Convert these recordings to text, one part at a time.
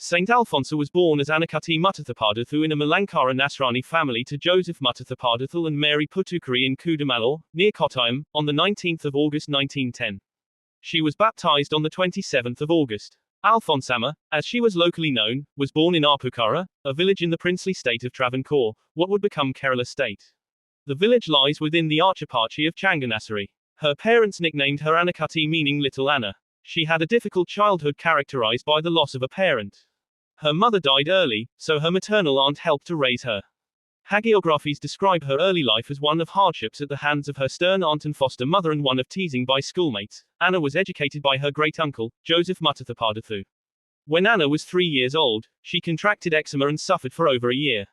Saint Alphonsa was born as Anna Muttathupadathu in a Malankara Nasrani family to Joseph Muttathupadathu and Mary Putukari in Kottayam, near Kottayam, on the 19th of August 1910. She was baptized on the 27th of August. Alphonsama, as she was locally known, was born in Arpukara, a village in the princely state of Travancore, what would become Kerala state. The village lies within the archieparchy of Changanassery. Her parents nicknamed her Annakutty, meaning Little Anna. She had a difficult childhood characterized by the loss of a parent. Her mother died early, so her maternal aunt helped to raise her. Hagiographies describe her early life as one of hardships at the hands of her stern aunt and foster mother and one of teasing by schoolmates. Anna was educated by her great-uncle, Joseph Muttathupadathu. When Anna was 3 years old, she contracted eczema and suffered for over a year.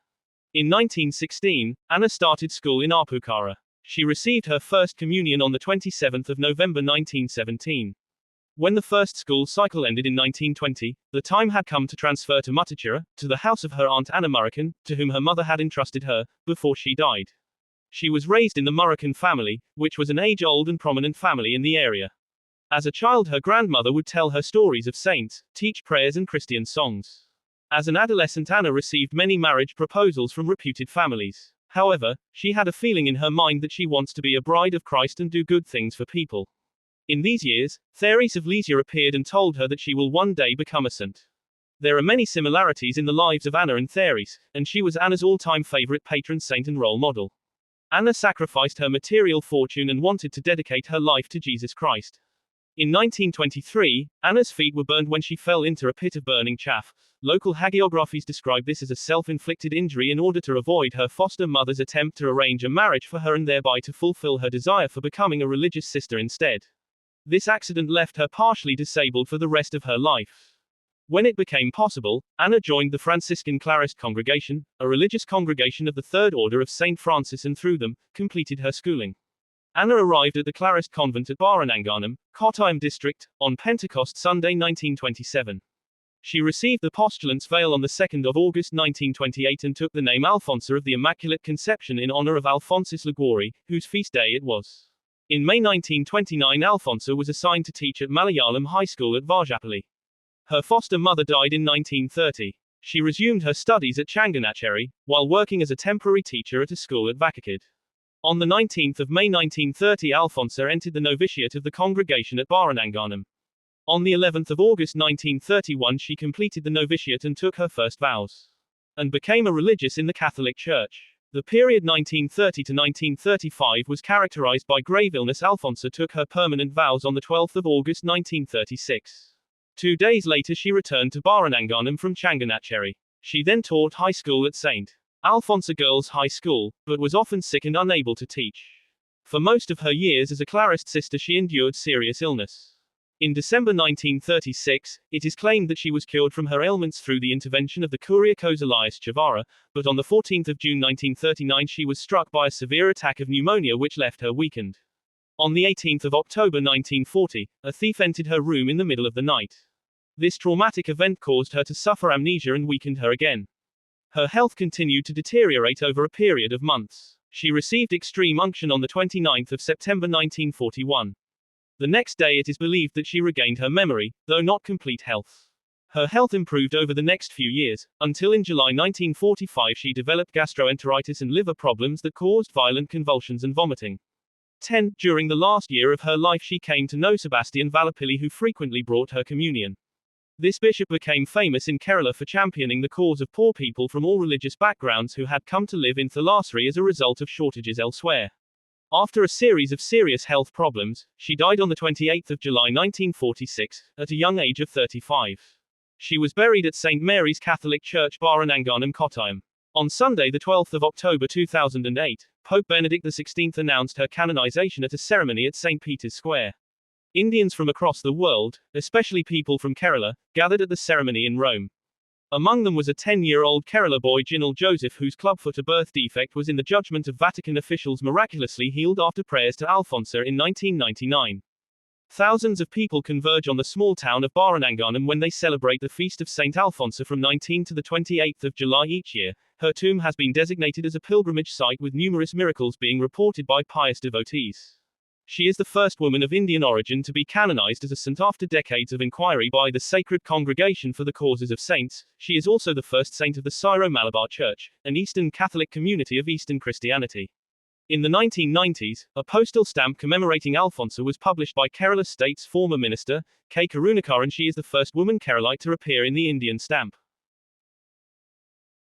In 1916, Anna started school in Arpukara. She received her first communion on the 27th of November 1917. When the first school cycle ended in 1920, the time had come to transfer to Muttathupadathu, to the house of her aunt Anna Muttathupadathu, to whom her mother had entrusted her, before she died. She was raised in the Muttathupadathu family, which was an age-old and prominent family in the area. As a child, her grandmother would tell her stories of saints, teach prayers and Christian songs. As an adolescent, Anna received many marriage proposals from reputed families. However, she had a feeling in her mind that she wants to be a bride of Christ and do good things for people. In these years, Therese of Lisieux appeared and told her that she will one day become a saint. There are many similarities in the lives of Anna and Therese, and she was Anna's all-time favorite patron saint and role model. Anna sacrificed her material fortune and wanted to dedicate her life to Jesus Christ. In 1923, Anna's feet were burned when she fell into a pit of burning chaff. Local hagiographies describe this as a self-inflicted injury in order to avoid her foster mother's attempt to arrange a marriage for her and thereby to fulfill her desire for becoming a religious sister instead. This accident left her partially disabled for the rest of her life. When it became possible, Anna joined the Franciscan Clarist Congregation, a religious congregation of the Third Order of St. Francis, and through them, completed her schooling. Anna arrived at the Clarist convent at Barananganam, Kottayam district, on Pentecost Sunday 1927. She received the postulant's veil on the 2nd of August 1928 and took the name Alphonsa of the Immaculate Conception in honor of Alphonsus Liguori, whose feast day it was. In May 1929, Alphonsa was assigned to teach at Malayalam High School at Vajapalli. Her foster mother died in 1930. She resumed her studies at Changanassery, while working as a temporary teacher at a school at Vakakad. On the 19th of May 1930, Alphonsa entered the novitiate of the congregation at Barananganam. On the 11th of August 1931, she completed the novitiate and took her first vows. And became a religious in the Catholic Church. The period 1930 to 1935 was characterized by grave illness. Alphonsa took her permanent vows on the 12th of August 1936. 2 days later, she returned to Barananganam from Changanassery. She then taught high school at St. Alphonsa Girls High School, but was often sick and unable to teach. For most of her years as a Clarist sister, she endured serious illness. In December 1936, it is claimed that she was cured from her ailments through the intervention of the Kuriakos Elias Chavara, but on the 14th of June 1939 she was struck by a severe attack of pneumonia which left her weakened. On the 18th of October 1940, a thief entered her room in the middle of the night. This traumatic event caused her to suffer amnesia and weakened her again. Her health continued to deteriorate over a period of months. She received extreme unction on the 29th of September 1941. The next day it is believed that she regained her memory, though not complete health. Her health improved over the next few years, until in July 1945 she developed gastroenteritis and liver problems that caused violent convulsions and vomiting. 10. During the last year of her life she came to know Sebastian Valapilli, who frequently brought her communion. This bishop became famous in Kerala for championing the cause of poor people from all religious backgrounds who had come to live in Thalassery as a result of shortages elsewhere. After a series of serious health problems, she died on the 28th of July 1946, at a young age of 35. She was buried at St. Mary's Catholic Church, Barananganam, Kottayam. On Sunday, the 12th of October 2008, Pope Benedict XVI announced her canonization at a ceremony at St. Peter's Square. Indians from across the world, especially people from Kerala, gathered at the ceremony in Rome. Among them was a 10-year-old Kerala boy Jinal Joseph, whose clubfoot, a birth defect, was in the judgment of Vatican officials miraculously healed after prayers to Alphonsa in 1999. Thousands of people converge on the small town of Barananganam when they celebrate the feast of Saint Alphonsa from 19 to the 28th of July each year. Her tomb has been designated as a pilgrimage site with numerous miracles being reported by pious devotees. She is the first woman of Indian origin to be canonized as a saint after decades of inquiry by the Sacred Congregation for the Causes of Saints. She is also the first saint of the Syro-Malabar Church, an Eastern Catholic community of Eastern Christianity. In the 1990s, a postal stamp commemorating Alphonsa was published by Kerala State's former minister, Karunakaran. She is the first woman keralite to appear in the Indian stamp.